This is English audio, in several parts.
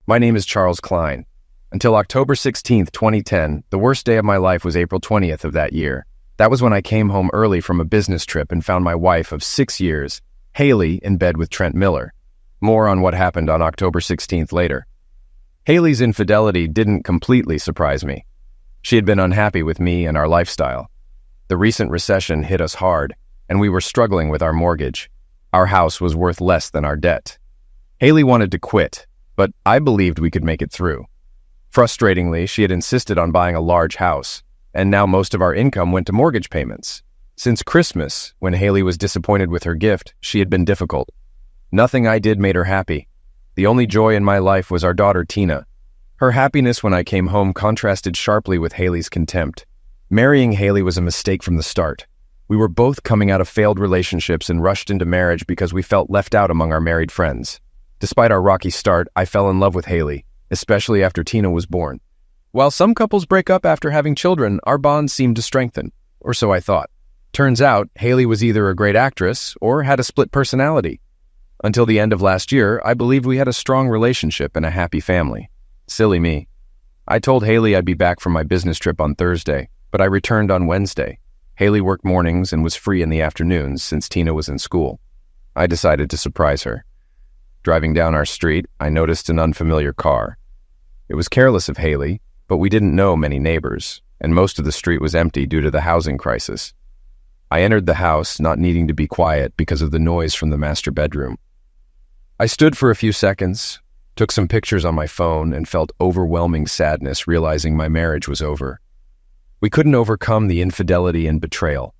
My name is Charles Klein. Until October 16th, 2010, the worst day of my life was April 20th of that year. That was when I came home early from a business trip and found my wife of 6 years, Haley, in bed with Trent Miller. More on what happened on October 16th later. Haley's infidelity didn't completely surprise me. She had been unhappy with me and our lifestyle. The recent recession hit us hard, and we were struggling with our mortgage. Our house was worth less than our debt. Haley wanted to quit, but I believed we could make it through. Frustratingly, she had insisted on buying a large house, and now most of our income went to mortgage payments. Since Christmas, when Haley was disappointed with her gift, she had been difficult. Nothing I did made her happy. The only joy in my life was our daughter, Tina. Her happiness when I came home contrasted sharply with Haley's contempt. Marrying Haley was a mistake from the start. We were both coming out of failed relationships and rushed into marriage because we felt left out among our married friends. Despite our rocky start, I fell in love with Haley, especially after Tina was born. While some couples break up after having children, our bond seemed to strengthen, or so I thought. Turns out, Haley was either a great actress or had a split personality. Until the end of last year, I believed we had a strong relationship and a happy family. Silly me. I told Haley I'd be back from my business trip on Thursday, but I returned on Wednesday. Haley worked mornings and was free in the afternoons since Tina was in school. I decided to surprise her. Driving down our street, I noticed an unfamiliar car. It was careless of Haley, but we didn't know many neighbors, and most of the street was empty due to the housing crisis. I entered the house, not needing to be quiet because of the noise from the master bedroom. I stood for a few seconds, took some pictures on my phone, and felt overwhelming sadness realizing my marriage was over. We couldn't overcome the infidelity and betrayal.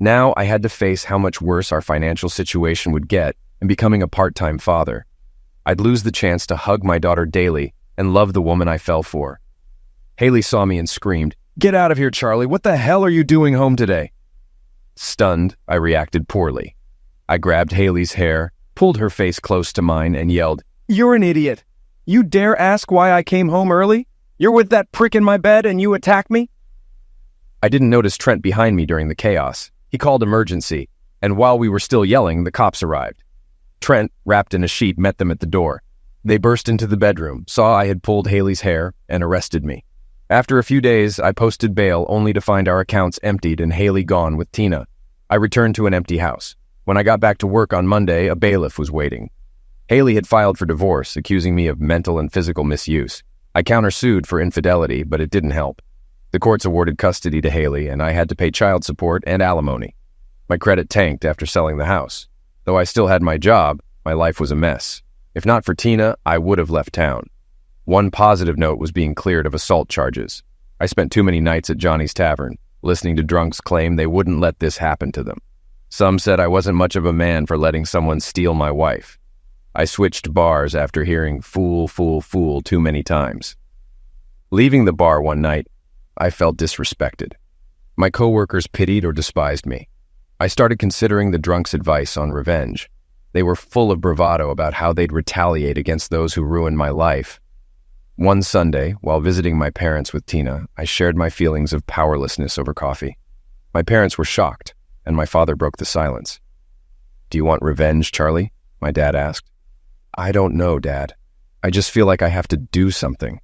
Now I had to face how much worse our financial situation would get and becoming a part-time father. I'd lose the chance to hug my daughter daily and love the woman I fell for. Haley saw me and screamed, "Get out of here, Charlie! What the hell are you doing home today?" Stunned, I reacted poorly. I grabbed Haley's hair, pulled her face close to mine, and yelled, "You're an idiot! You dare ask why I came home early? You're with that prick in my bed and you attack me?" I didn't notice Trent behind me during the chaos. He called emergency, and while we were still yelling, the cops arrived. Trent, wrapped in a sheet, met them at the door. They burst into the bedroom, saw I had pulled Haley's hair, and arrested me. After a few days, I posted bail only to find our accounts emptied and Haley gone with Tina. I returned to an empty house. When I got back to work on Monday, a bailiff was waiting. Haley had filed for divorce, accusing me of mental and physical misuse. I countersued for infidelity, but it didn't help. The courts awarded custody to Haley, and I had to pay child support and alimony. My credit tanked after selling the house. Though I still had my job, my life was a mess. If not for Tina, I would have left town. One positive note was being cleared of assault charges. I spent too many nights at Johnny's Tavern, listening to drunks claim they wouldn't let this happen to them. Some said I wasn't much of a man for letting someone steal my wife. I switched bars after hearing "fool, fool, fool" too many times. Leaving the bar one night, I felt disrespected. My coworkers pitied or despised me. I started considering the drunks' advice on revenge. They were full of bravado about how they'd retaliate against those who ruined my life. One Sunday, while visiting my parents with Tina, I shared my feelings of powerlessness over coffee. My parents were shocked, and my father broke the silence. "Do you want revenge, Charlie?" my dad asked. "I don't know, Dad. I just feel like I have to do something."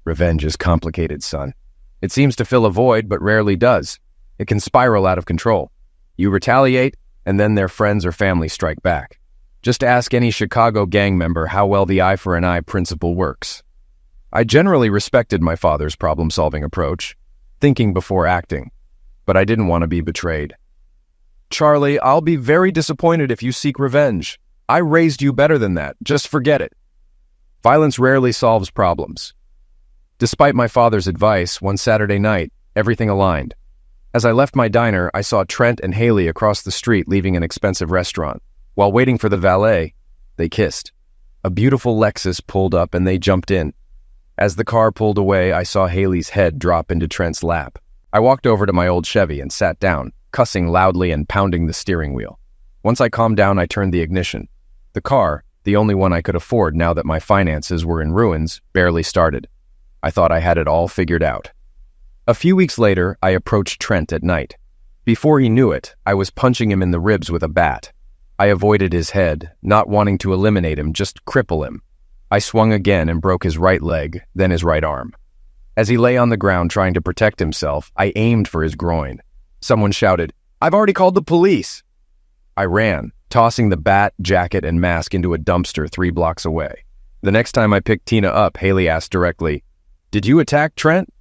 "Revenge is complicated, son. It seems to fill a void, but rarely does. It can spiral out of control. You retaliate, and then their friends or family strike back. Just ask any Chicago gang member how well the eye for an eye principle works." I generally respected my father's problem-solving approach, thinking before acting, but I didn't want to be betrayed. "Charlie, I'll be very disappointed if you seek revenge. I raised you better than that. Just forget it." Violence rarely solves problems. Despite my father's advice, one Saturday night, everything aligned. As I left my diner, I saw Trent and Haley across the street leaving an expensive restaurant. While waiting for the valet, they kissed. A beautiful Lexus pulled up and they jumped in. As the car pulled away, I saw Haley's head drop into Trent's lap. I walked over to my old Chevy and sat down, cussing loudly and pounding the steering wheel. Once I calmed down, I turned the ignition. The car, the only one I could afford now that my finances were in ruins, barely started. I thought I had it all figured out. A few weeks later, I approached Trent at night. Before he knew it, I was punching him in the ribs with a bat. I avoided his head, not wanting to eliminate him, just cripple him. I swung again and broke his right leg, then his right arm. As he lay on the ground trying to protect himself, I aimed for his groin. Someone shouted, "I've already called the police!" I ran, tossing the bat, jacket, and mask into a dumpster 3 blocks away. The next time I picked Tina up, Haley asked directly, "Did you attack Trent?"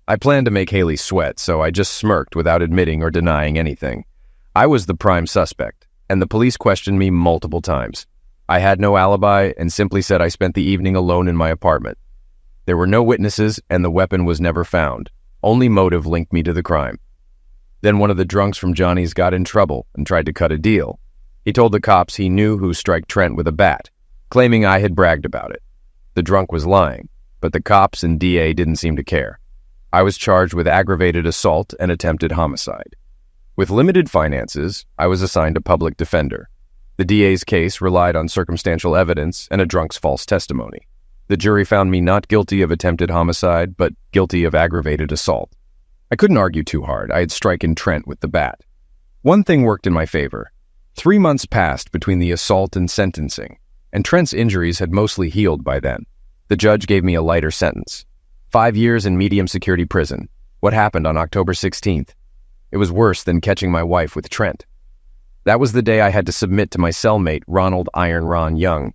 I planned to make Haley sweat, so I just smirked without admitting or denying anything. I was the prime suspect, and the police questioned me multiple times. I had no alibi and simply said I spent the evening alone in my apartment. There were no witnesses, and the weapon was never found. Only motive linked me to the crime. Then one of the drunks from Johnny's got in trouble and tried to cut a deal. He told the cops he knew who struck Trent with a bat, claiming I had bragged about it. The drunk was lying, but the cops and DA didn't seem to care. I was charged with aggravated assault and attempted homicide. With limited finances, I was assigned a public defender. The DA's case relied on circumstantial evidence and a drunk's false testimony. The jury found me not guilty of attempted homicide, but guilty of aggravated assault. I couldn't argue too hard. I had stricken Trent with the bat. One thing worked in my favor. 3 months passed between the assault and sentencing, and Trent's injuries had mostly healed by then. The judge gave me a lighter sentence. 5 years in medium security prison. What happened on October 16th? It was worse than catching my wife with Trent. That was the day I had to submit to my cellmate, Ronald Iron Ron Young.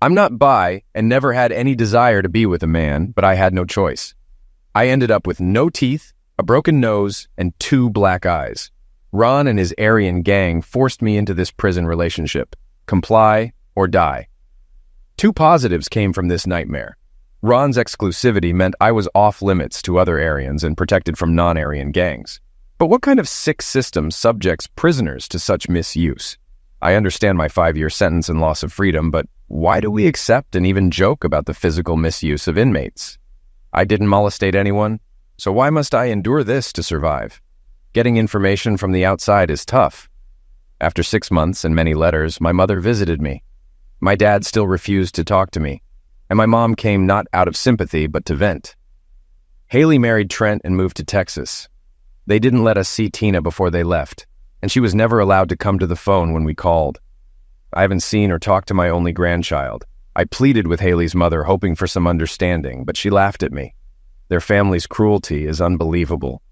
I'm not bi and never had any desire to be with a man, but I had no choice. I ended up with no teeth, a broken nose, and 2 black eyes. Ron and his Aryan gang forced me into this prison relationship. Comply or die. 2 positives came from this nightmare. Ron's exclusivity meant I was off limits to other Aryans and protected from non-Aryan gangs. But what kind of sick system subjects prisoners to such misuse? I understand my 5-year sentence and loss of freedom, but why do we accept and even joke about the physical misuse of inmates? I didn't molestate anyone, so why must I endure this to survive? Getting information from the outside is tough. After 6 months and many letters, my mother visited me. My dad still refused to talk to me, and my mom came not out of sympathy but to vent. Haley married Trent and moved to Texas. They didn't let us see Tina before they left, and she was never allowed to come to the phone when we called. I haven't seen or talked to my only grandchild. I pleaded with Haley's mother, hoping for some understanding, but she laughed at me. Their family's cruelty is unbelievable.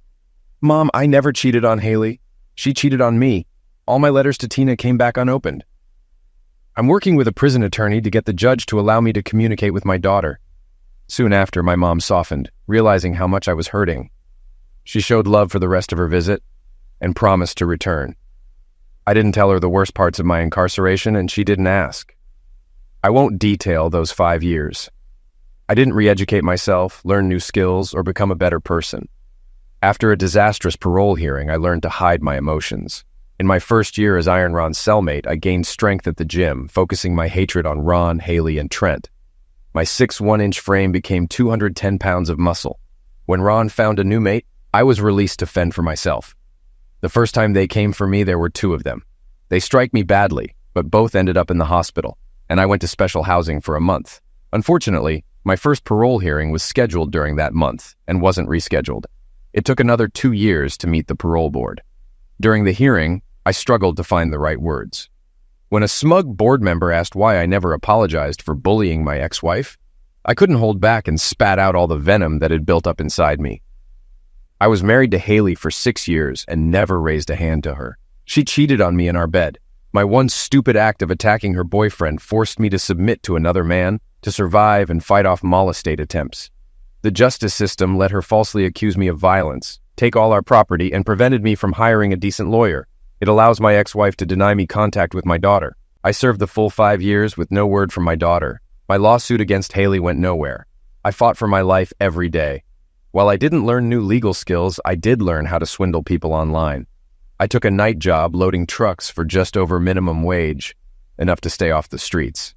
Mom, I never cheated on Haley. She cheated on me. All my letters to Tina came back unopened. I'm working with a prison attorney to get the judge to allow me to communicate with my daughter. Soon after, my mom softened, realizing how much I was hurting. She showed love for the rest of her visit and promised to return. I didn't tell her the worst parts of my incarceration, and she didn't ask. I won't detail those 5 years. I didn't re-educate myself, learn new skills, or become a better person. After a disastrous parole hearing, I learned to hide my emotions. In my first year as Iron Ron's cellmate, I gained strength at the gym, focusing my hatred on Ron, Haley, and Trent. My 6'1" frame became 210 pounds of muscle. When Ron found a new mate, I was released to fend for myself. The first time they came for me, there were 2 of them. They strike me badly, but both ended up in the hospital, and I went to special housing for a month. Unfortunately, my first parole hearing was scheduled during that month and wasn't rescheduled. It took another 2 years to meet the parole board. During the hearing, I struggled to find the right words. When a smug board member asked why I never apologized for bullying my ex-wife, I couldn't hold back and spat out all the venom that had built up inside me. I was married to Haley for 6 years and never raised a hand to her. She cheated on me in our bed. My one stupid act of attacking her boyfriend forced me to submit to another man, to survive and fight off molestate attempts. The justice system let her falsely accuse me of violence, take all our property, and prevented me from hiring a decent lawyer. It allows my ex-wife to deny me contact with my daughter. I served the full 5 years with no word from my daughter. My lawsuit against Haley went nowhere. I fought for my life every day. While I didn't learn new legal skills, I did learn how to swindle people online. I took a night job loading trucks for just over minimum wage, enough to stay off the streets.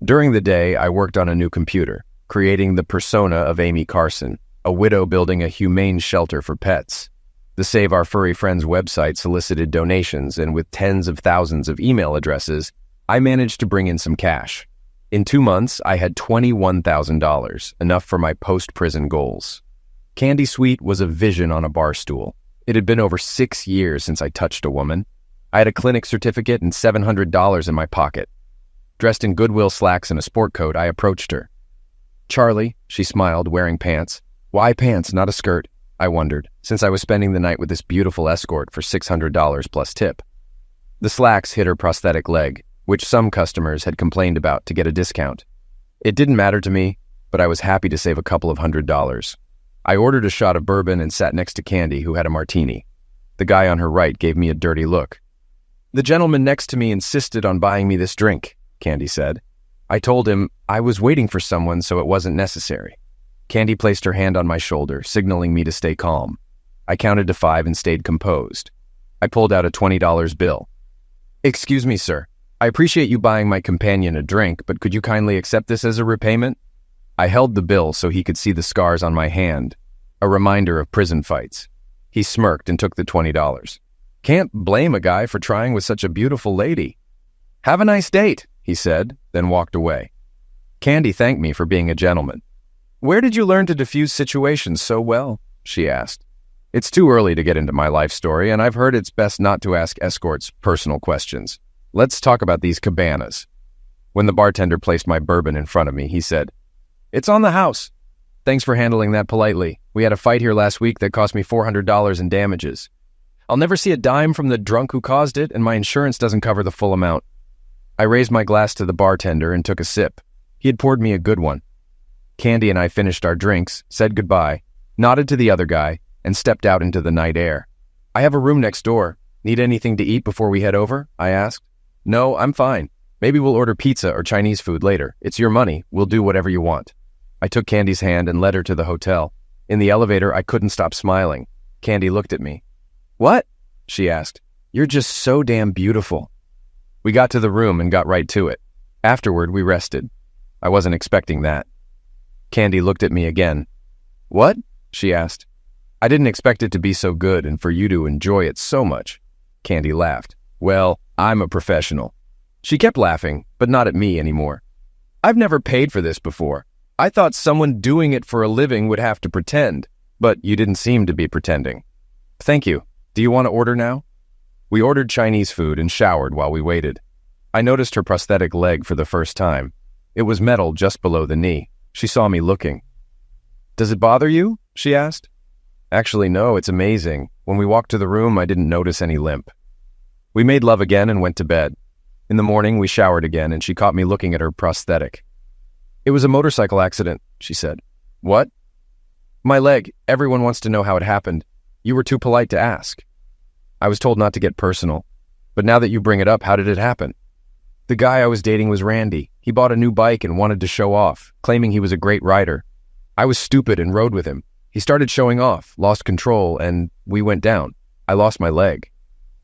During the day, I worked on a new computer, creating the persona of Amy Carson, a widow building a humane shelter for pets. The Save Our Furry Friends website solicited donations, and with tens of thousands of email addresses, I managed to bring in some cash. In 2 months, I had $21,000, enough for my post-prison goals. Candy Sweet was a vision on a bar stool. It had been over 6 years since I touched a woman. I had a clinic certificate and $700 in my pocket. Dressed in Goodwill slacks and a sport coat, I approached her. "Charlie," she smiled, wearing pants. "Why pants, not a skirt?" I wondered, since I was spending the night with this beautiful escort for $600 plus tip. The slacks hit her prosthetic leg, which some customers had complained about to get a discount. It didn't matter to me, but I was happy to save a couple of $100. I ordered a shot of bourbon and sat next to Candy, who had a martini. The guy on her right gave me a dirty look. "The gentleman next to me insisted on buying me this drink," Candy said. I told him I was waiting for someone, so it wasn't necessary. Candy placed her hand on my shoulder, signaling me to stay calm. I counted to 5 and stayed composed. I pulled out a $20 bill. "Excuse me, sir. I appreciate you buying my companion a drink, but could you kindly accept this as a repayment?" I held the bill so he could see the scars on my hand, a reminder of prison fights. He smirked and took the $20. "Can't blame a guy for trying with such a beautiful lady." "Have a nice date," he said, then walked away. Candy thanked me for being a gentleman. "Where did you learn to diffuse situations so well?" she asked. It's too early to get into my life story, and I've heard it's best not to ask escorts personal questions. Let's talk about these cabanas. When the bartender placed my bourbon in front of me, he said, "It's on the house. Thanks for handling that politely. We had a fight here last week that cost me $400 in damages. I'll never see a dime from the drunk who caused it, and my insurance doesn't cover the full amount." I raised my glass to the bartender and took a sip. He had poured me a good one. Candy and I finished our drinks, said goodbye, nodded to the other guy, and stepped out into the night air. "I have a room next door. Need anything to eat before we head over?" I asked. "No, I'm fine. Maybe we'll order pizza or Chinese food later. It's your money. We'll do whatever you want." I took Candy's hand and led her to the hotel. In the elevator, I couldn't stop smiling. Candy looked at me. "What?" she asked. "You're just so damn beautiful." We got to the room and got right to it. Afterward, we rested. I wasn't expecting that. Candy looked at me again. "What?" she asked. "I didn't expect it to be so good and for you to enjoy it so much." Candy laughed. "Well, I'm a professional." She kept laughing, but not at me anymore. "I've never paid for this before. I thought someone doing it for a living would have to pretend, but you didn't seem to be pretending." "Thank you. Do you want to order now?" We ordered Chinese food and showered while we waited. I noticed her prosthetic leg for the first time. It was metal just below the knee. She saw me looking. "Does it bother you?" she asked. "Actually, no, it's amazing. When we walked to the room, I didn't notice any limp." We made love again and went to bed. In the morning, we showered again, and she caught me looking at her prosthetic. "It was a motorcycle accident," she said. "What?" "My leg. Everyone wants to know how it happened. You were too polite to ask." I was told not to get personal. But now that you bring it up, how did it happen? "The guy I was dating was Randy. He bought a new bike and wanted to show off, claiming he was a great rider. I was stupid and rode with him. He started showing off, lost control, and we went down. I lost my leg."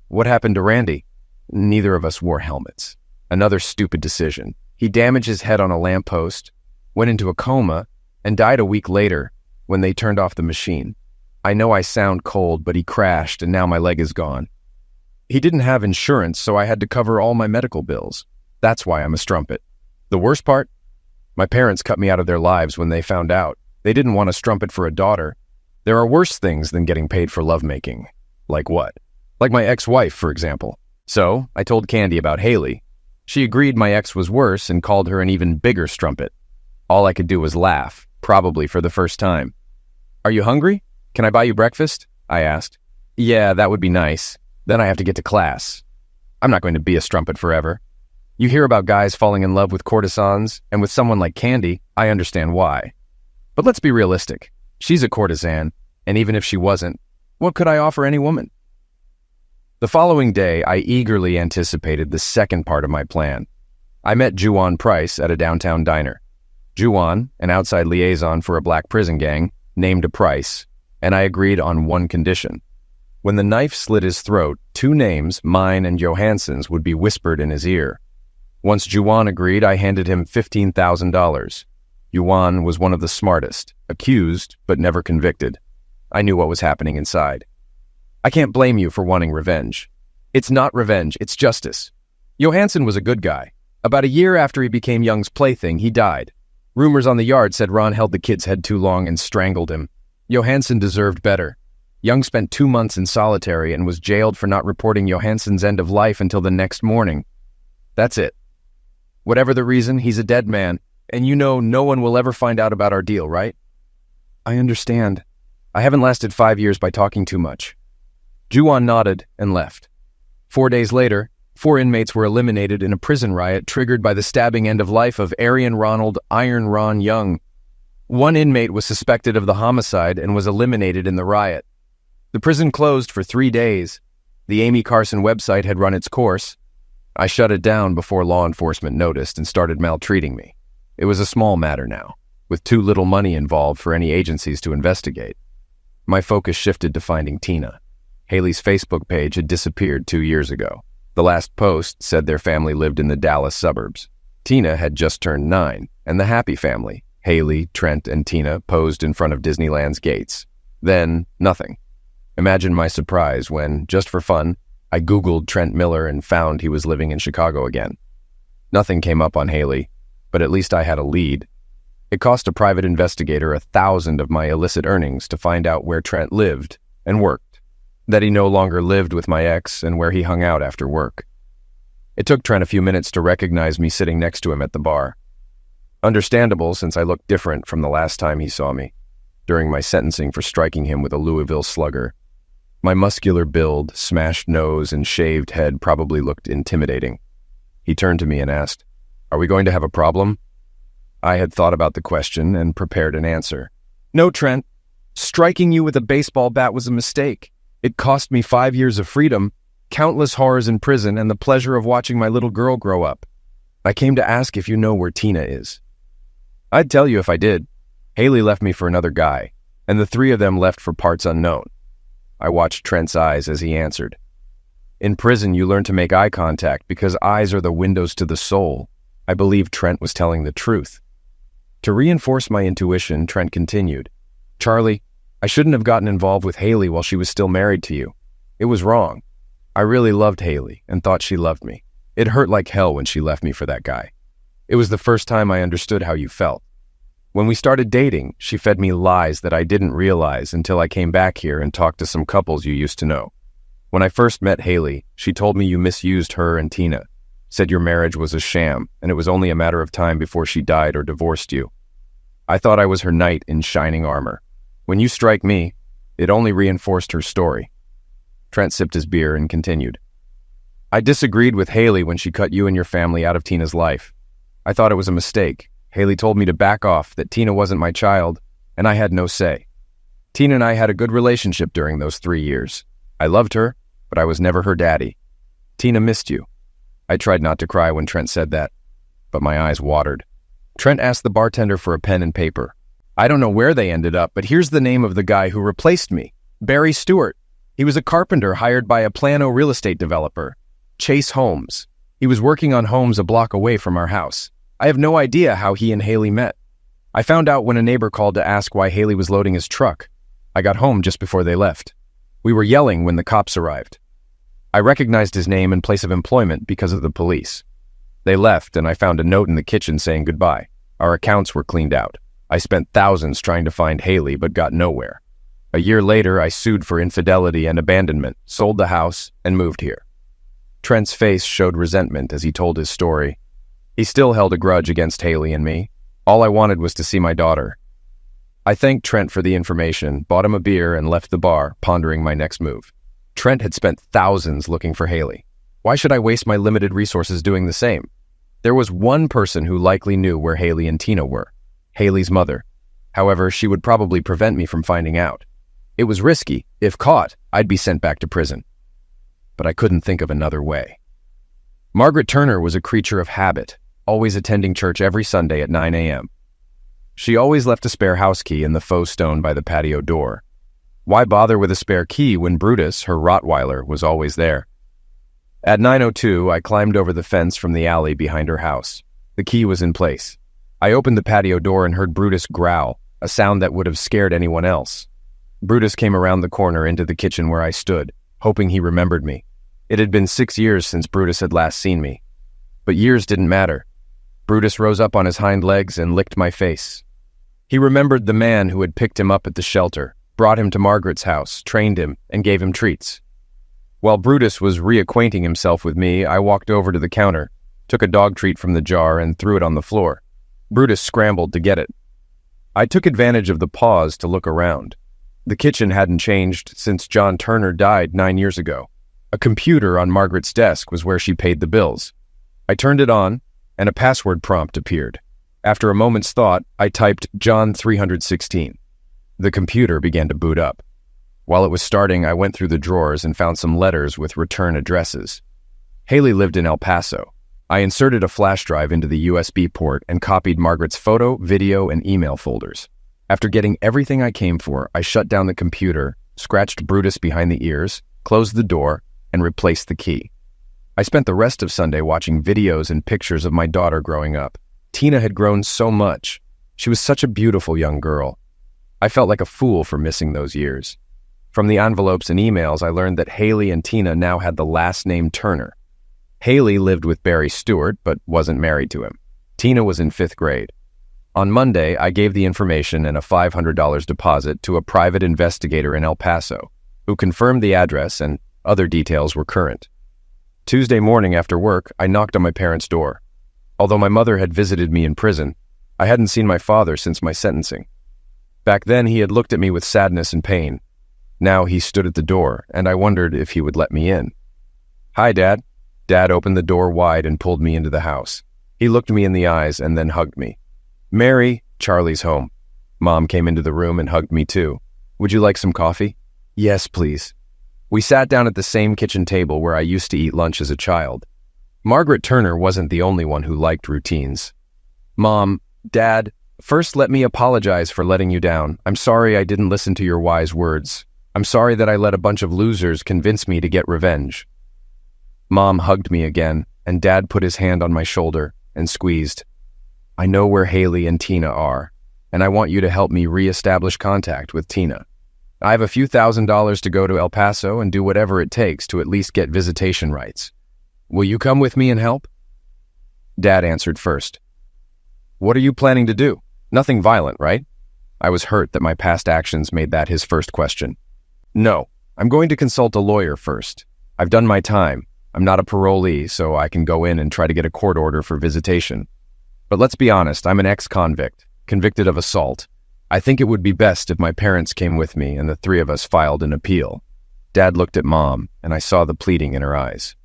"What happened to Randy?" "Neither of us wore helmets. Another stupid decision. He damaged his head on a lamppost, went into a coma, and died a week later when they turned off the machine. I know I sound cold, but he crashed, and now my leg is gone. He didn't have insurance, so I had to cover all my medical bills. That's why I'm a strumpet. The worst part? My parents cut me out of their lives when they found out. They didn't want a strumpet for a daughter. There are worse things than getting paid for lovemaking." "Like what?" "Like my ex-wife, for example." So I told Candy about Haley. She agreed my ex was worse and called her an even bigger strumpet. All I could do was laugh, probably for the first time. "Are you hungry? Can I buy you breakfast?" I asked. "Yeah, that would be nice. Then I have to get to class. I'm not going to be a strumpet forever." You hear about guys falling in love with courtesans, and with someone like Candy, I understand why. But let's be realistic. She's a courtesan, and even if she wasn't, what could I offer any woman? The following day, I eagerly anticipated the second part of my plan. I met Juwan Price at a downtown diner. Juwan, an outside liaison for a black prison gang, named a price, and I agreed on one condition. When the knife slit his throat, 2 names, mine and Johansson's, would be whispered in his ear. Once Juwan agreed, I handed him $15,000. Juwan was one of the smartest, accused but never convicted. I knew what was happening inside. "I can't blame you for wanting revenge." "It's not revenge, it's justice. Johansson was a good guy. About a year after he became Young's plaything, he died. Rumors on the yard said Ron held the kid's head too long and strangled him. Johansson deserved better. Young spent 2 months in solitary and was jailed for not reporting Johansson's end of life until the next morning. That's it." Whatever the reason, he's a dead man, and you know no one will ever find out about our deal, right? I understand. I haven't lasted 5 years by talking too much. Juan nodded and left. 4 days later, 4 inmates were eliminated in a prison riot triggered by the stabbing end of life of Arian Ronald Iron Ron Young. 1 inmate was suspected of the homicide and was eliminated in the riot. The prison closed for 3 days. The Amy Carson website had run its course. I shut it down before law enforcement noticed and started maltreating me. It was a small matter now, with too little money involved for any agencies to investigate. My focus shifted to finding Tina. Haley's Facebook page had disappeared 2 years ago. The last post said their family lived in the Dallas suburbs. Tina had just turned 9, and the Happy family, Haley, Trent, and Tina, posed in front of Disneyland's gates. Then, nothing. Imagine my surprise when, just for fun, I Googled Trent Miller and found he was living in Chicago again. Nothing came up on Haley, but at least I had a lead. It cost a private investigator 1,000 of my illicit earnings to find out where Trent lived and worked, that he no longer lived with my ex and where he hung out after work. It took Trent a few minutes to recognize me sitting next to him at the bar. Understandable, since I looked different from the last time he saw me, during my sentencing for striking him with a Louisville slugger. My muscular build, smashed nose, and shaved head probably looked intimidating. He turned to me and asked, "Are we going to have a problem?" I had thought about the question and prepared an answer. "No, Trent. Striking you with a baseball bat was a mistake. It cost me 5 years of freedom, countless horrors in prison, and the pleasure of watching my little girl grow up. I came to ask if you know where Tina is." "I'd tell you if I did. Haley left me for another guy, and the 3 of them left for parts unknown." I watched Trent's eyes as he answered. "In prison, you learn to make eye contact because eyes are the windows to the soul." I believed Trent was telling the truth. To reinforce my intuition, Trent continued, "Charlie, I shouldn't have gotten involved with Haley while she was still married to you. It was wrong. I really loved Haley and thought she loved me. It hurt like hell when she left me for that guy. It was the first time I understood how you felt. When we started dating, she fed me lies that I didn't realize until I came back here and talked to some couples you used to know. When I first met Haley, she told me you misused her and Tina, said your marriage was a sham, and it was only a matter of time before she died or divorced you. I thought I was her knight in shining armor. When you strike me, it only reinforced her story." Trent sipped his beer and continued. "I disagreed with Haley when she cut you and your family out of Tina's life. I thought it was a mistake. Haley told me to back off, that Tina wasn't my child, and I had no say. Tina and I had a good relationship during those 3 years. I loved her, but I was never her daddy. Tina missed you." I tried not to cry when Trent said that, but my eyes watered. Trent asked the bartender for a pen and paper. "I don't know where they ended up, but here's the name of the guy who replaced me. Barry Stewart. He was a carpenter hired by a Plano real estate developer, Chase Holmes. He was working on homes a block away from our house. I have no idea how he and Haley met. I found out when a neighbor called to ask why Haley was loading his truck. I got home just before they left. We were yelling when the cops arrived. I recognized his name and place of employment because of the police. They left, and I found a note in the kitchen saying goodbye. Our accounts were cleaned out. I spent thousands trying to find Haley, but got nowhere. A year later, I sued for infidelity and abandonment, sold the house, and moved here." Trent's face showed resentment as he told his story. He still held a grudge against Haley and me. All I wanted was to see my daughter. I thanked Trent for the information, bought him a beer, and left the bar, pondering my next move. Trent had spent thousands looking for Haley. Why should I waste my limited resources doing the same? There was one person who likely knew where Haley and Tina were, Haley's mother. However, she would probably prevent me from finding out. It was risky. If caught, I'd be sent back to prison. But I couldn't think of another way. Margaret Turner was a creature of habit, always attending church every Sunday at 9 a.m. She always left a spare house key in the faux stone by the patio door. Why bother with a spare key when Brutus, her Rottweiler, was always there? At 9:02, I climbed over the fence from the alley behind her house. The key was in place. I opened the patio door and heard Brutus growl, a sound that would have scared anyone else. Brutus came around the corner into the kitchen where I stood, hoping he remembered me. It had been 6 years since Brutus had last seen me. But years didn't matter. Brutus rose up on his hind legs and licked my face. He remembered the man who had picked him up at the shelter, brought him to Margaret's house, trained him, and gave him treats. While Brutus was reacquainting himself with me, I walked over to the counter, took a dog treat from the jar, and threw it on the floor. Brutus scrambled to get it. I took advantage of the pause to look around. The kitchen hadn't changed since John Turner died 9 years ago. A computer on Margaret's desk was where she paid the bills. I turned it on, and a password prompt appeared. After a moment's thought, I typed John 316. The computer began to boot up. While it was starting, I went through the drawers and found some letters with return addresses. Haley lived in El Paso. I inserted a flash drive into the USB port and copied Margaret's photo, video, and email folders. After getting everything I came for, I shut down the computer, scratched Brutus behind the ears, closed the door, and replaced the key. I spent the rest of Sunday watching videos and pictures of my daughter growing up. Tina had grown so much. She was such a beautiful young girl. I felt like a fool for missing those years. From the envelopes and emails, I learned that Haley and Tina now had the last name Turner. Haley lived with Barry Stewart, but wasn't married to him. Tina was in 5th grade. On Monday, I gave the information and a $500 deposit to a private investigator in El Paso, who confirmed the address and other details were current. Tuesday morning after work, I knocked on my parents' door. Although my mother had visited me in prison, I hadn't seen my father since my sentencing. Back then, he had looked at me with sadness and pain. Now he stood at the door, and I wondered if he would let me in. "Hi, Dad." Dad opened the door wide and pulled me into the house. He looked me in the eyes and then hugged me. "Mary, Charlie's home." Mom came into the room and hugged me too. "Would you like some coffee?" "Yes, please." We sat down at the same kitchen table where I used to eat lunch as a child. Margaret Turner wasn't the only one who liked routines. "Mom, Dad, first let me apologize for letting you down. I'm sorry I didn't listen to your wise words. I'm sorry that I let a bunch of losers convince me to get revenge." Mom hugged me again, and Dad put his hand on my shoulder and squeezed. "I know where Haley and Tina are, and I want you to help me re-establish contact with Tina. I have a few $1,000s to go to El Paso and do whatever it takes to at least get visitation rights. Will you come with me and help?" Dad answered first. "What are you planning to do? Nothing violent, right?" I was hurt that my past actions made that his first question. "No, I'm going to consult a lawyer first. I've done my time. I'm not a parolee, so I can go in and try to get a court order for visitation. But let's be honest, I'm an ex-convict, convicted of assault. I think it would be best if my parents came with me and the three of us filed an appeal." Dad looked at Mom, and I saw the pleading in her eyes.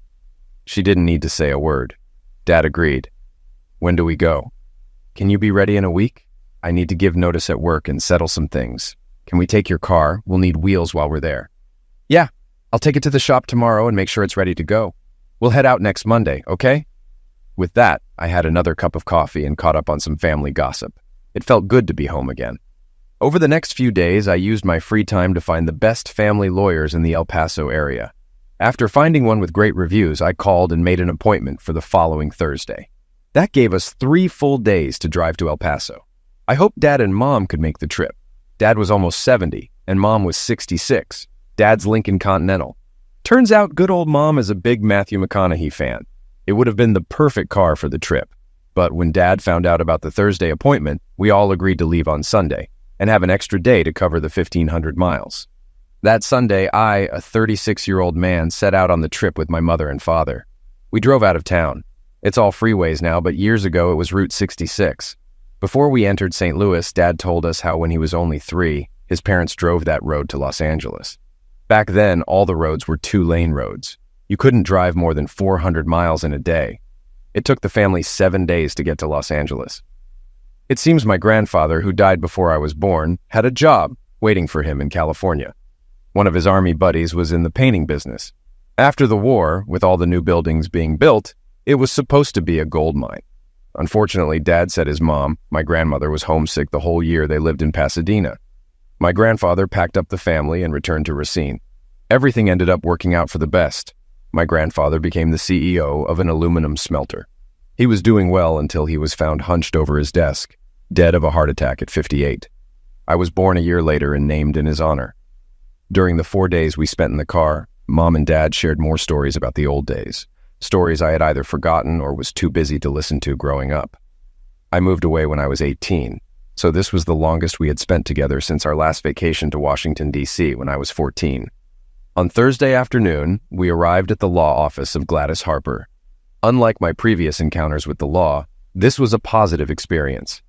She didn't need to say a word. Dad agreed. "When do we go?" "Can you be ready in a week? I need to give notice at work and settle some things. Can we take your car? We'll need wheels while we're there." "Yeah, I'll take it to the shop tomorrow and make sure it's ready to go. We'll head out next Monday, okay?" With that, I had another cup of coffee and caught up on some family gossip. It felt good to be home again. Over the next few days, I used my free time to find the best family lawyers in the El Paso area. After finding one with great reviews, I called and made an appointment for the following Thursday. That gave us 3 full days to drive to El Paso. I hoped Dad and Mom could make the trip. Dad was almost 70, and Mom was 66. Dad's Lincoln Continental. Turns out good old Mom is a big Matthew McConaughey fan. It would have been the perfect car for the trip. But when Dad found out about the Thursday appointment, we all agreed to leave on Sunday and have an extra day to cover the 1,500 miles. That Sunday, I, a 36-year-old man, set out on the trip with my mother and father. We drove out of town. It's all freeways now, but years ago it was Route 66. Before we entered St. Louis, Dad told us how when he was only 3, his parents drove that road to Los Angeles. Back then, all the roads were 2-lane roads. You couldn't drive more than 400 miles in a day. It took the family 7 days to get to Los Angeles. It seems my grandfather, who died before I was born, had a job waiting for him in California. One of his army buddies was in the painting business. After the war, with all the new buildings being built, it was supposed to be a gold mine. Unfortunately, Dad said his mom, my grandmother, was homesick the whole year they lived in Pasadena. My grandfather packed up the family and returned to Racine. Everything ended up working out for the best. My grandfather became the CEO of an aluminum smelter. He was doing well until he was found hunched over his desk, dead of a heart attack at 58. I was born a year later and named in his honor. During the 4 days we spent in the car, Mom and Dad shared more stories about the old days, stories I had either forgotten or was too busy to listen to growing up. I moved away when I was 18, so this was the longest we had spent together since our last vacation to Washington, D.C. when I was 14. On Thursday afternoon, we arrived at the law office of Gladys Harper. Unlike my previous encounters with the law, this was a positive experience.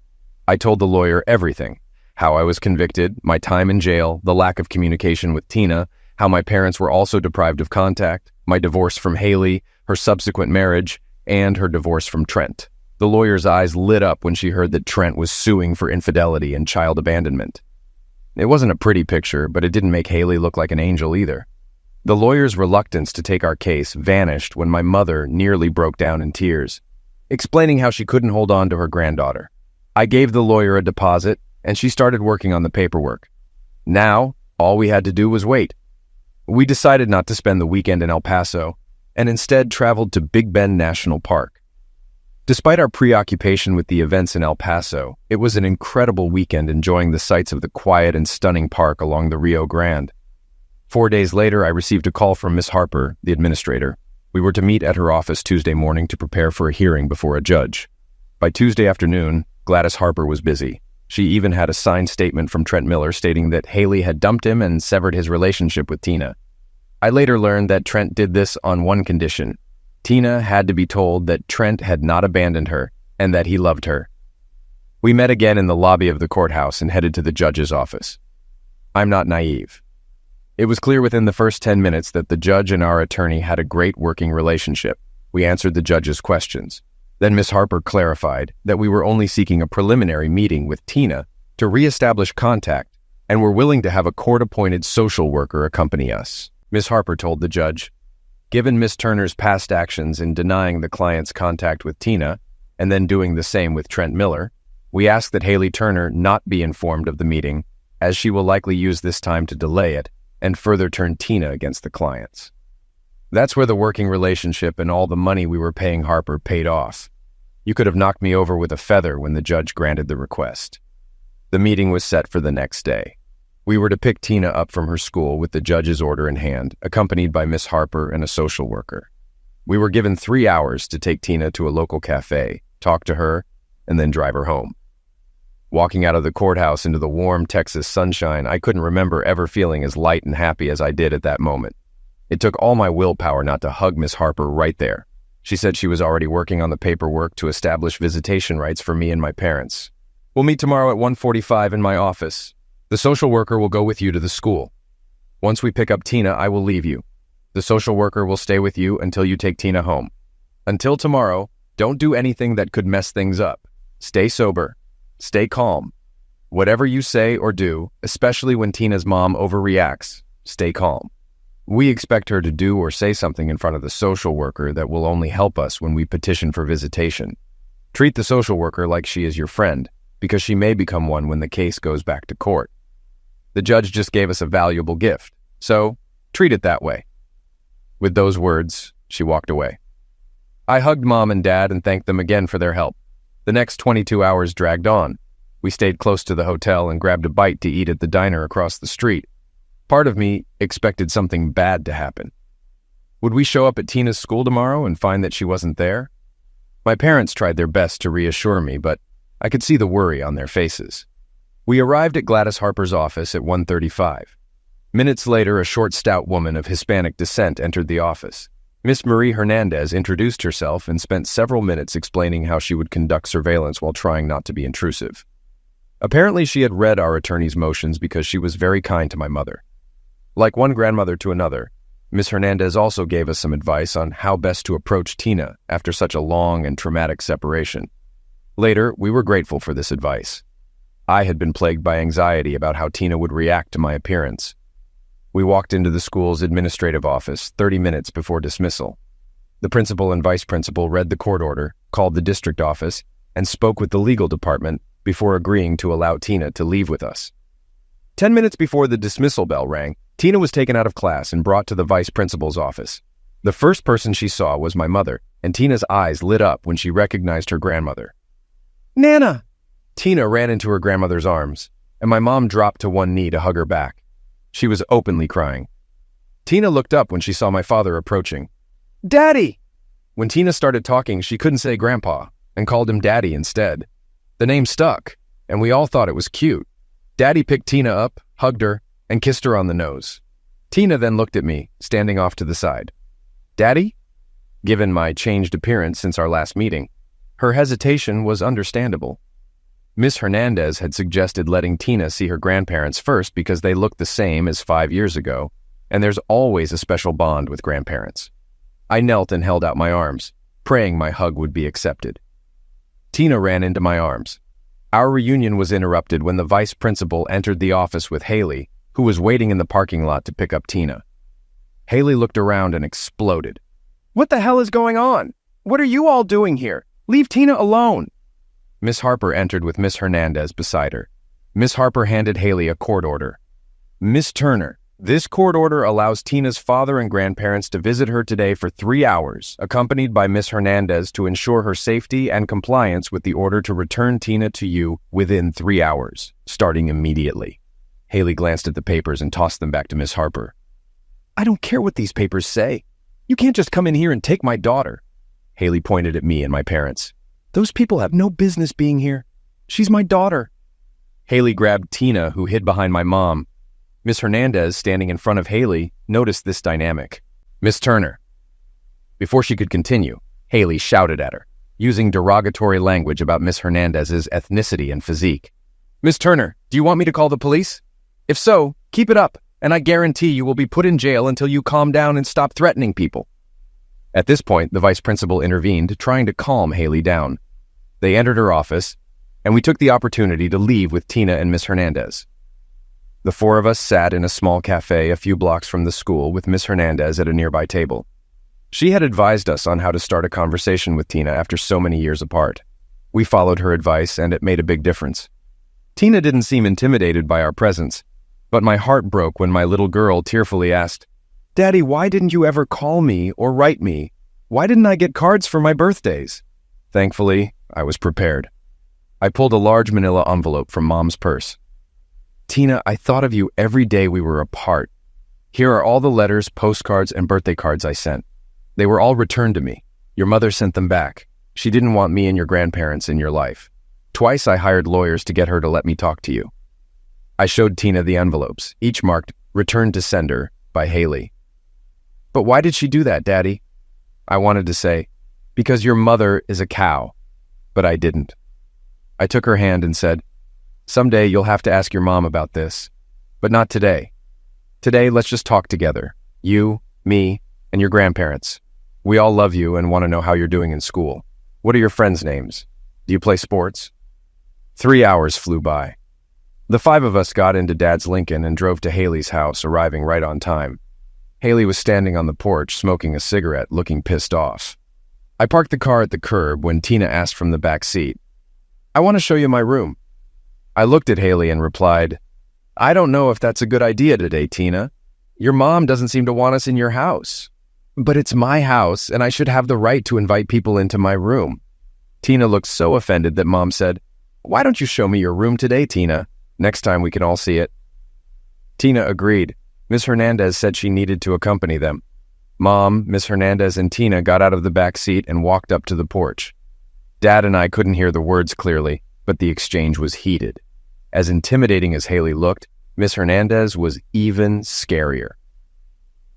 I told the lawyer everything: how I was convicted, my time in jail, the lack of communication with Tina, how my parents were also deprived of contact, my divorce from Haley, her subsequent marriage, and her divorce from Trent. The lawyer's eyes lit up when she heard that Trent was suing for infidelity and child abandonment. It wasn't a pretty picture, but it didn't make Haley look like an angel either. The lawyer's reluctance to take our case vanished when my mother nearly broke down in tears, explaining how she couldn't hold on to her granddaughter. I gave the lawyer a deposit, and she started working on the paperwork. Now, all we had to do was wait. We decided not to spend the weekend in El Paso, and instead traveled to Big Bend National Park. Despite our preoccupation with the events in El Paso, it was an incredible weekend enjoying the sights of the quiet and stunning park along the Rio Grande. 4 days later, I received a call from Miss Harper, the administrator. We were to meet at her office Tuesday morning to prepare for a hearing before a judge. By Tuesday afternoon, Gladys Harper was busy. She even had a signed statement from Trent Miller stating that Haley had dumped him and severed his relationship with Tina. I later learned that Trent did this on one condition: Tina had to be told that Trent had not abandoned her and that he loved her. We met again in the lobby of the courthouse and headed to the judge's office. I'm not naive. It was clear within the first 10 minutes that the judge and our attorney had a great working relationship. We answered the judge's questions. Then Miss Harper clarified that we were only seeking a preliminary meeting with Tina to reestablish contact and were willing to have a court-appointed social worker accompany us. Miss Harper told the judge, "Given Miss Turner's past actions in denying the client's contact with Tina and then doing the same with Trent Miller, we ask that Haley Turner not be informed of the meeting, as she will likely use this time to delay it and further turn Tina against the clients." That's where the working relationship and all the money we were paying Harper paid off. You could have knocked me over with a feather when the judge granted the request. The meeting was set for the next day. We were to pick Tina up from her school with the judge's order in hand, accompanied by Miss Harper and a social worker. We were given 3 hours to take Tina to a local cafe, talk to her, and then drive her home. Walking out of the courthouse into the warm Texas sunshine, I couldn't remember ever feeling as light and happy as I did at that moment. It took all my willpower not to hug Miss Harper right there. She said she was already working on the paperwork to establish visitation rights for me and my parents. "We'll meet tomorrow at 1:45 in my office. The social worker will go with you to the school. Once we pick up Tina, I will leave you. The social worker will stay with you until you take Tina home. Until tomorrow, don't do anything that could mess things up. Stay sober. Stay calm. Whatever you say or do, especially when Tina's mom overreacts, stay calm. We expect her to do or say something in front of the social worker that will only help us when we petition for visitation. Treat the social worker like she is your friend, because she may become one when the case goes back to court. The judge just gave us a valuable gift, so treat it that way." With those words, she walked away. I hugged Mom and Dad and thanked them again for their help. The next 22 hours dragged on. We stayed close to the hotel and grabbed a bite to eat at the diner across the street. Part of me expected something bad to happen. Would we show up at Tina's school tomorrow and find that she wasn't there? My parents tried their best to reassure me, but I could see the worry on their faces. We arrived at Gladys Harper's office at 1:35. Minutes later, a short, stout woman of Hispanic descent entered the office. Miss Marie Hernandez introduced herself and spent several minutes explaining how she would conduct surveillance while trying not to be intrusive. Apparently, she had read our attorney's motions because she was very kind to my mother. Like one grandmother to another, Miss Hernandez also gave us some advice on how best to approach Tina after such a long and traumatic separation. Later, we were grateful for this advice. I had been plagued by anxiety about how Tina would react to my appearance. We walked into the school's administrative office 30 minutes before dismissal. The principal and vice principal read the court order, called the district office, and spoke with the legal department before agreeing to allow Tina to leave with us. 10 minutes before the dismissal bell rang, Tina was taken out of class and brought to the vice principal's office. The first person she saw was my mother, and Tina's eyes lit up when she recognized her grandmother. "Nana!" Tina ran into her grandmother's arms, and my mom dropped to one knee to hug her back. She was openly crying. Tina looked up when she saw my father approaching. "Daddy!" When Tina started talking, she couldn't say Grandpa and called him Daddy instead. The name stuck, and we all thought it was cute. Daddy picked Tina up, hugged her, and kissed her on the nose. Tina then looked at me, standing off to the side. "Daddy?" given my changed appearance since our last meeting. Her hesitation was understandable. Miss Hernandez had suggested letting Tina see her grandparents first because they looked the same as 5 years ago, and there's always a special bond with grandparents. I knelt and held out my arms, praying my hug would be accepted. Tina ran into my arms. Our reunion was interrupted when the vice principal entered the office with Haley, who was waiting in the parking lot to pick up Tina. Haley looked around and exploded. "What the hell is going on? What are you all doing here? Leave Tina alone!" Miss Harper entered with Miss Hernandez beside her. Miss Harper handed Haley a court order. "Miss Turner, this court order allows Tina's father and grandparents to visit her today for 3 hours, accompanied by Miss Hernandez to ensure her safety and compliance with the order to return Tina to you within 3 hours, starting immediately." Haley glanced at the papers and tossed them back to Miss Harper. "I don't care what these papers say. You can't just come in here and take my daughter." Haley pointed at me and my parents. "Those people have no business being here. She's my daughter." Haley grabbed Tina, who hid behind my mom. Miss Hernandez, standing in front of Haley, noticed this dynamic. "Miss Turner." Before she could continue, Haley shouted at her, using derogatory language about Miss Hernandez's ethnicity and physique. "Miss Turner, do you want me to call the police? If so, keep it up, and I guarantee you will be put in jail until you calm down and stop threatening people." At this point, the vice principal intervened, trying to calm Haley down. They entered her office, and we took the opportunity to leave with Tina and Miss Hernandez. The 4 of us sat in a small cafe a few blocks from the school with Miss Hernandez at a nearby table. She had advised us on how to start a conversation with Tina after so many years apart. We followed her advice, and it made a big difference. Tina didn't seem intimidated by our presence, but my heart broke when my little girl tearfully asked, "Daddy, why didn't you ever call me or write me? Why didn't I get cards for my birthdays?" Thankfully, I was prepared. I pulled a large manila envelope from Mom's purse. "Tina, I thought of you every day we were apart. Here are all the letters, postcards, and birthday cards I sent. They were all returned to me. Your mother sent them back. She didn't want me and your grandparents in your life. Twice I hired lawyers to get her to let me talk to you." I showed Tina the envelopes, each marked "Returned to Sender" by Haley. "But why did she do that, Daddy?" I wanted to say, "Because your mother is a cow," but I didn't. I took her hand and said, "Someday you'll have to ask your mom about this, but not today. Today, let's just talk together. You, me, and your grandparents. We all love you and want to know how you're doing in school. What are your friends' names? Do you play sports?" 3 hours flew by. The 5 of us got into Dad's Lincoln and drove to Haley's house, arriving right on time. Haley was standing on the porch, smoking a cigarette, looking pissed off. I parked the car at the curb when Tina asked from the back seat, "I want to show you my room." I looked at Haley and replied, "I don't know if that's a good idea today, Tina. Your mom doesn't seem to want us in your house." "But it's my house, and I should have the right to invite people into my room." Tina looked so offended that Mom said, "Why don't you show me your room today, Tina? Next time we can all see it." Tina agreed. Miss Hernandez said she needed to accompany them. Mom, Miss Hernandez, and Tina got out of the back seat and walked up to the porch. Dad and I couldn't hear the words clearly, but the exchange was heated. As intimidating as Haley looked, Miss Hernandez was even scarier.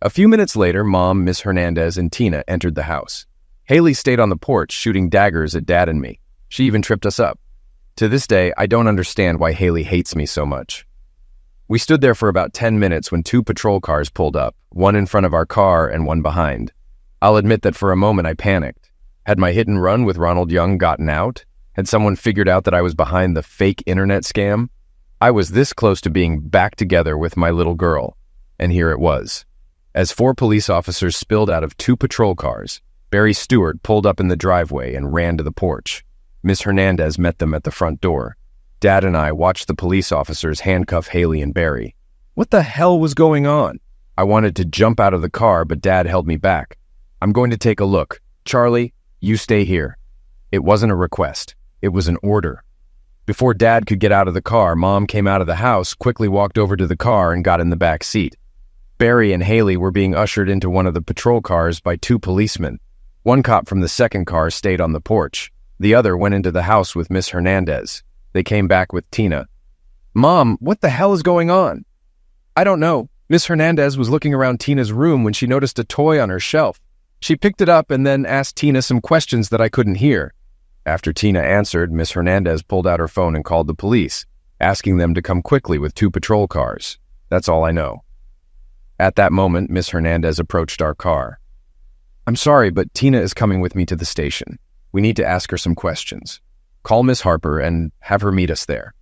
A few minutes later, Mom, Miss Hernandez, and Tina entered the house. Haley stayed on the porch, shooting daggers at Dad and me. She even tripped us up. To this day, I don't understand why Haley hates me so much. We stood there for about 10 minutes when 2 patrol cars pulled up, one in front of our car and one behind. I'll admit that for a moment I panicked. Had my hit and run with Ronald Young gotten out? Had someone figured out that I was behind the fake internet scam? I was this close to being back together with my little girl, and here it was. As 4 police officers spilled out of 2 patrol cars, Barry Stewart pulled up in the driveway and ran to the porch. Miss Hernandez met them at the front door. Dad and I watched the police officers handcuff Haley and Barry. What the hell was going on? I wanted to jump out of the car, but Dad held me back. "I'm going to take a look. Charlie, you stay here." It wasn't a request. It was an order. Before Dad could get out of the car, Mom came out of the house, quickly walked over to the car, and got in the back seat. Barry and Haley were being ushered into one of the patrol cars by 2 policemen. One cop from the second car stayed on the porch. The other went into the house with Miss Hernandez. They came back with Tina. "Mom, what the hell is going on?" "I don't know. Miss Hernandez was looking around Tina's room when she noticed a toy on her shelf. She picked it up and then asked Tina some questions that I couldn't hear. After Tina answered, Miss Hernandez pulled out her phone and called the police, asking them to come quickly with 2 patrol cars. That's all I know. At that moment, Miss Hernandez approached our car. "I'm sorry, but Tina is coming with me to the station. We need to ask her some questions. Call Miss Harper and have her meet us there.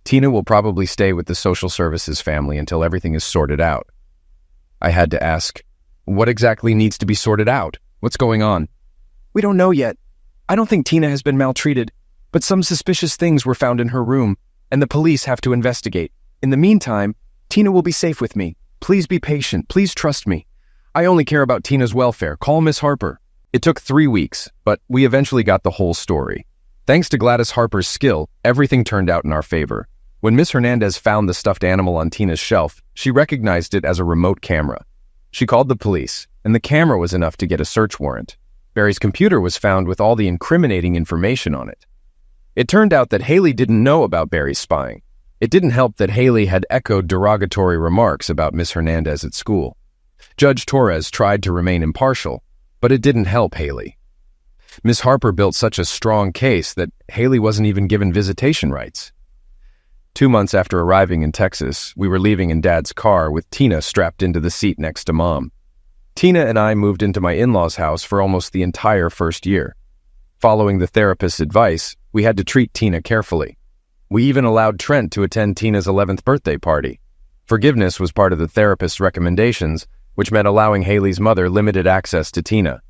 Tina will probably stay with the social services family until everything is sorted out." I had to ask, "What exactly needs to be sorted out? What's going on?" "We don't know yet. I don't think Tina has been maltreated, but some suspicious things were found in her room, and the police have to investigate. In the meantime, Tina will be safe with me. Please be patient. Please trust me. I only care about Tina's welfare. Call Miss Harper." It took 3 weeks, but we eventually got the whole story. Thanks to Gladys Harper's skill, everything turned out in our favor. When Miss Hernandez found the stuffed animal on Tina's shelf, she recognized it as a remote camera. She called the police, and the camera was enough to get a search warrant. Barry's computer was found with all the incriminating information on it. It turned out that Haley didn't know about Barry's spying. It didn't help that Haley had echoed derogatory remarks about Miss Hernandez at school. Judge Torres tried to remain impartial, but it didn't help Haley. Miss Harper built such a strong case that Haley wasn't even given visitation rights. 2 months after arriving in Texas, we were leaving in Dad's car with Tina strapped into the seat next to Mom. Tina and I moved into my in-laws' house for almost the entire first year. Following the therapist's advice, we had to treat Tina carefully. We even allowed Trent to attend Tina's 11th birthday party. Forgiveness was part of the therapist's recommendations, which meant allowing Haley's mother limited access to Tina.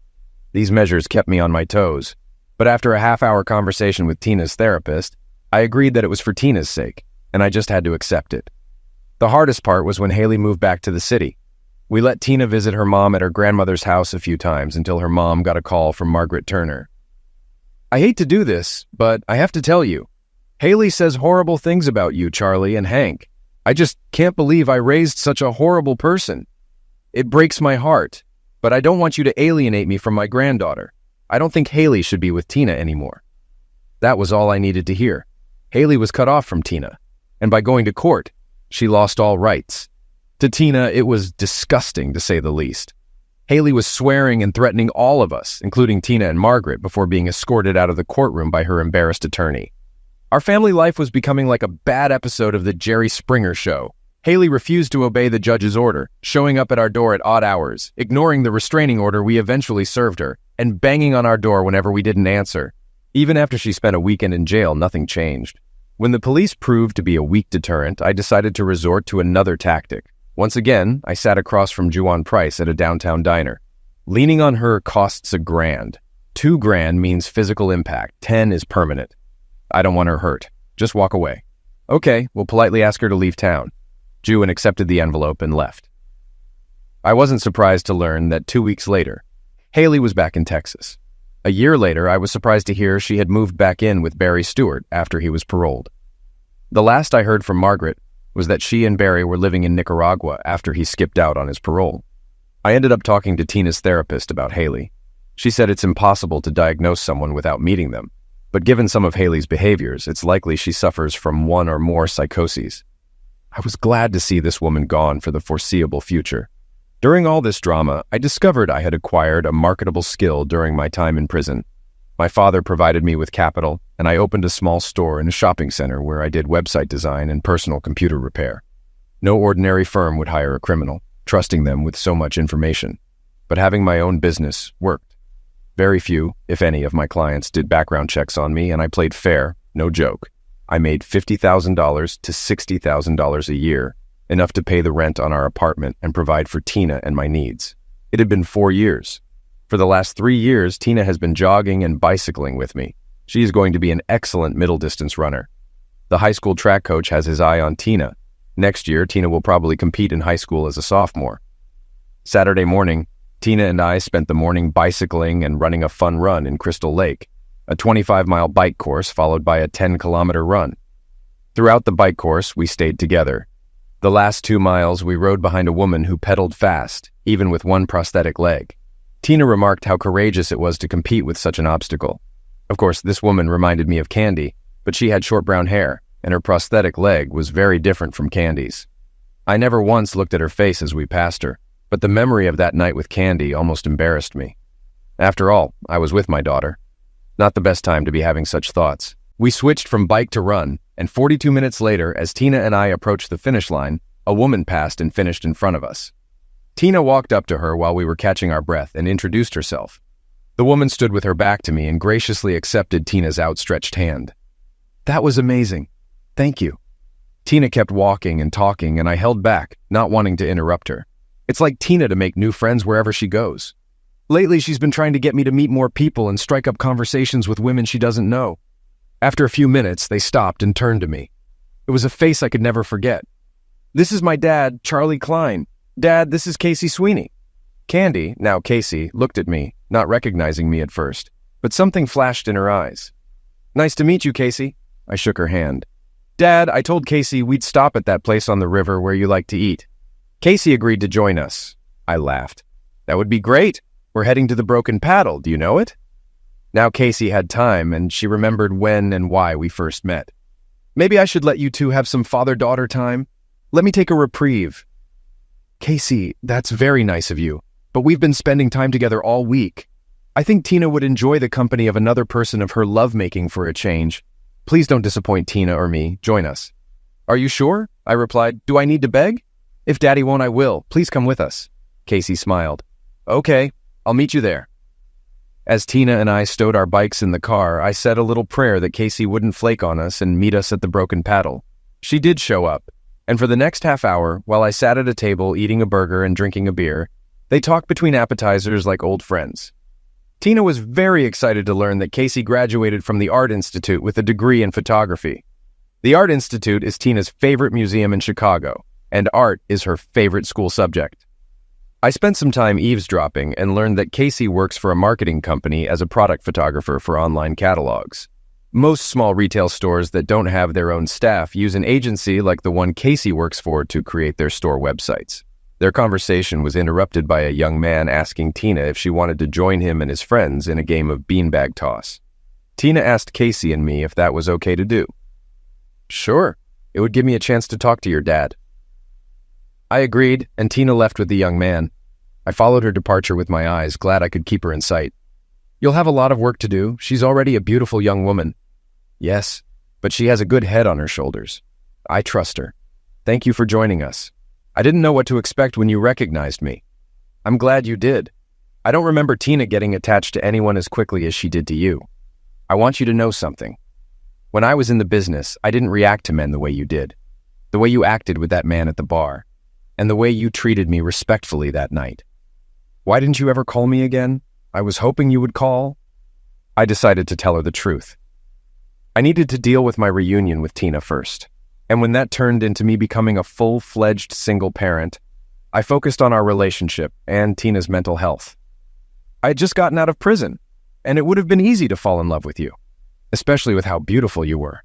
These measures kept me on my toes, but after a half-hour conversation with Tina's therapist, I agreed that it was for Tina's sake, and I just had to accept it. The hardest part was when Haley moved back to the city. We let Tina visit her mom at her grandmother's house a few times until her mom got a call from Margaret Turner. "I hate to do this, but I have to tell you. Haley says horrible things about you, Charlie, and Hank. I just can't believe I raised such a horrible person. It breaks my heart, but I don't want you to alienate me from my granddaughter. I don't think Haley should be with Tina anymore." That was all I needed to hear. Haley was cut off from Tina, and by going to court, she lost all rights. To Tina, it was disgusting, to say the least. Haley was swearing and threatening all of us, including Tina and Margaret, before being escorted out of the courtroom by her embarrassed attorney. Our family life was becoming like a bad episode of the Jerry Springer Show. Haley refused to obey the judge's order, showing up at our door at odd hours, ignoring the restraining order we eventually served her, and banging on our door whenever we didn't answer. Even after she spent a weekend in jail, nothing changed. When the police proved to be a weak deterrent, I decided to resort to another tactic. Once again, I sat across from Juwan Price at a downtown diner. Leaning on her costs $1,000. $2,000 means physical impact. 10 is permanent. I don't want her hurt. Just walk away. Okay, we'll politely ask her to leave town. Juwan accepted the envelope and left. I wasn't surprised to learn that 2 weeks later, Haley was back in Texas. A year later, I was surprised to hear she had moved back in with Barry Stewart after he was paroled. The last I heard from Margaret was that she and Barry were living in Nicaragua after he skipped out on his parole. I ended up talking to Tina's therapist about Haley. She said it's impossible to diagnose someone without meeting them, but given some of Haley's behaviors, it's likely she suffers from one or more psychoses. I was glad to see this woman gone for the foreseeable future. During all this drama, I discovered I had acquired a marketable skill during my time in prison. My father provided me with capital, and I opened a small store in a shopping center where I did website design and personal computer repair. No ordinary firm would hire a criminal, trusting them with so much information. But having my own business worked. Very few, if any, of my clients did background checks on me, and I played fair, no joke. I made $50,000 to $60,000 a year, enough to pay the rent on our apartment and provide for Tina and my needs. It had been 4 years. For the last 3 years, Tina has been jogging and bicycling with me. She is going to be an excellent middle-distance runner. The high school track coach has his eye on Tina. Next year, Tina will probably compete in high school as a sophomore. Saturday morning, Tina and I spent the morning bicycling and running a fun run in Crystal Lake, a 25-mile bike course followed by a 10-kilometer run. Throughout the bike course, we stayed together. The last 2 miles, we rode behind a woman who pedaled fast, even with one prosthetic leg. Tina remarked how courageous it was to compete with such an obstacle. Of course, this woman reminded me of Candy, but she had short brown hair, and her prosthetic leg was very different from Candy's. I never once looked at her face as we passed her, but the memory of that night with Candy almost embarrassed me. After all, I was with my daughter. Not the best time to be having such thoughts. We switched from bike to run, and 42 minutes later, as Tina and I approached the finish line, a woman passed and finished in front of us. Tina walked up to her while we were catching our breath and introduced herself. The woman stood with her back to me and graciously accepted Tina's outstretched hand. That was amazing. Thank you. Tina kept walking and talking, and I held back, not wanting to interrupt her. It's like Tina to make new friends wherever she goes. Lately, she's been trying to get me to meet more people and strike up conversations with women she doesn't know. After a few minutes, they stopped and turned to me. It was a face I could never forget. This is my dad, Charlie Klein. Dad, this is Casey Sweeney. Candy, now Casey, looked at me, not recognizing me at first, but something flashed in her eyes. Nice to meet you, Casey. I shook her hand. Dad, I told Casey we'd stop at that place on the river where you like to eat. Casey agreed to join us. I laughed. That would be great. We're heading to the Broken Paddle. Do you know it? Now Casey had time, and she remembered when and why we first met. Maybe I should let you two have some father-daughter time. Let me take a reprieve. Casey, that's very nice of you, but we've been spending time together all week. I think Tina would enjoy the company of another person of her lovemaking for a change. Please don't disappoint Tina or me. Join us. Are you sure? I replied. Do I need to beg? If Daddy won't, I will. Please come with us. Casey smiled. Okay, I'll meet you there. As Tina and I stowed our bikes in the car, I said a little prayer that Casey wouldn't flake on us and meet us at the Broken Paddle. She did show up, and for the next half hour, while I sat at a table eating a burger and drinking a beer, they talked between appetizers like old friends. Tina was very excited to learn that Casey graduated from the Art Institute with a degree in photography. The Art Institute is Tina's favorite museum in Chicago, and art is her favorite school subject. I spent some time eavesdropping and learned that Casey works for a marketing company as a product photographer for online catalogs. Most small retail stores that don't have their own staff use an agency like the one Casey works for to create their store websites. Their conversation was interrupted by a young man asking Tina if she wanted to join him and his friends in a game of beanbag toss. Tina asked Casey and me if that was okay to do. Sure, it would give me a chance to talk to your dad. I agreed, and Tina left with the young man. I followed her departure with my eyes, glad I could keep her in sight. You'll have a lot of work to do. She's already a beautiful young woman. Yes, but she has a good head on her shoulders. I trust her. Thank you for joining us. I didn't know what to expect when you recognized me. I'm glad you did. I don't remember Tina getting attached to anyone as quickly as she did to you. I want you to know something. When I was in the business, I didn't react to men the way you did. The way you acted with that man at the bar. And the way you treated me respectfully that night. Why didn't you ever call me again? I was hoping you would call. I decided to tell her the truth. I needed to deal with my reunion with Tina first. And when that turned into me becoming a full-fledged single parent, I focused on our relationship and Tina's mental health. I had just gotten out of prison, and it would have been easy to fall in love with you, especially with how beautiful you were.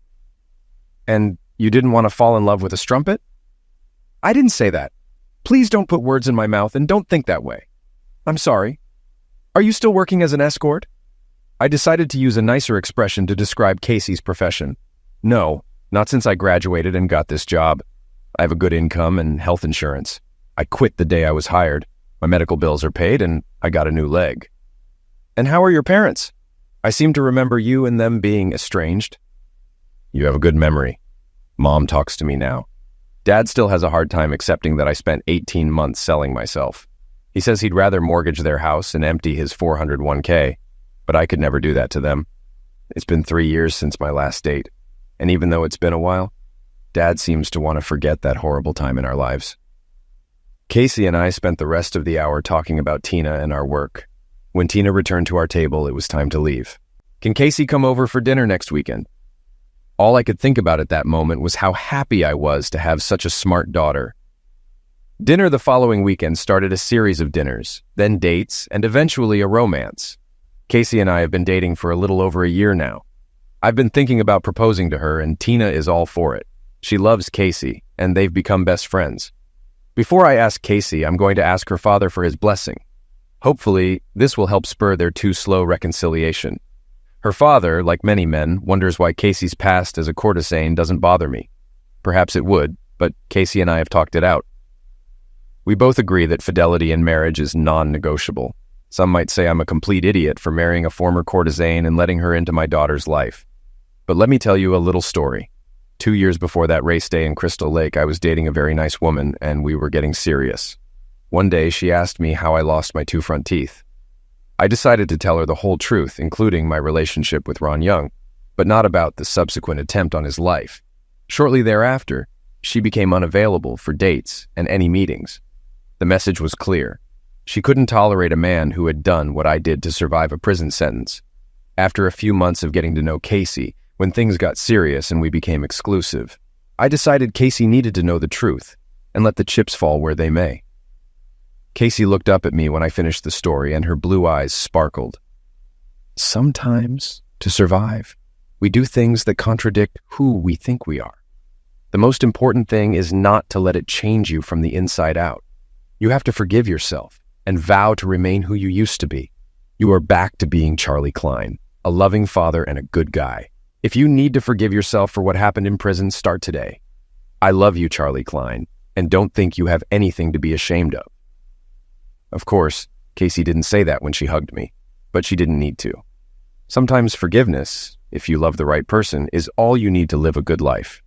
And you didn't want to fall in love with a strumpet? I didn't say that. Please don't put words in my mouth and don't think that way. I'm sorry. Are you still working as an escort? I decided to use a nicer expression to describe Casey's profession. No, not since I graduated and got this job. I have a good income and health insurance. I quit the day I was hired. My medical bills are paid and I got a new leg. And how are your parents? I seem to remember you and them being estranged. You have a good memory. Mom talks to me now. Dad still has a hard time accepting that I spent 18 months selling myself. He says he'd rather mortgage their house and empty his 401k, but I could never do that to them. It's been 3 years since my last date, and even though it's been a while, Dad seems to want to forget that horrible time in our lives. Casey and I spent the rest of the hour talking about Tina and our work. When Tina returned to our table, it was time to leave. Can Casey come over for dinner next weekend? All I could think about at that moment was how happy I was to have such a smart daughter. Dinner the following weekend started a series of dinners, then dates, and eventually a romance. Casey and I have been dating for a little over a year now. I've been thinking about proposing to her, and Tina is all for it. She loves Casey, and they've become best friends. Before I ask Casey, I'm going to ask her father for his blessing. Hopefully, this will help spur their too-slow reconciliation. Her father, like many men, wonders why Casey's past as a courtesan doesn't bother me. Perhaps it would, but Casey and I have talked it out. We both agree that fidelity in marriage is non-negotiable. Some might say I'm a complete idiot for marrying a former courtesan and letting her into my daughter's life. But let me tell you a little story. 2 years before that race day in Crystal Lake, I was dating a very nice woman, and we were getting serious. One day, she asked me how I lost my 2 front teeth. I decided to tell her the whole truth, including my relationship with Ron Young, but not about the subsequent attempt on his life. Shortly thereafter, she became unavailable for dates and any meetings. The message was clear. She couldn't tolerate a man who had done what I did to survive a prison sentence. After a few months of getting to know Casey, when things got serious and we became exclusive, I decided Casey needed to know the truth and let the chips fall where they may. Casey looked up at me when I finished the story, and her blue eyes sparkled. Sometimes, to survive, we do things that contradict who we think we are. The most important thing is not to let it change you from the inside out. You have to forgive yourself and vow to remain who you used to be. You are back to being Charlie Klein, a loving father and a good guy. If you need to forgive yourself for what happened in prison, start today. I love you, Charlie Klein, and don't think you have anything to be ashamed of. Of course, Casey didn't say that when she hugged me, but she didn't need to. Sometimes forgiveness, if you love the right person, is all you need to live a good life.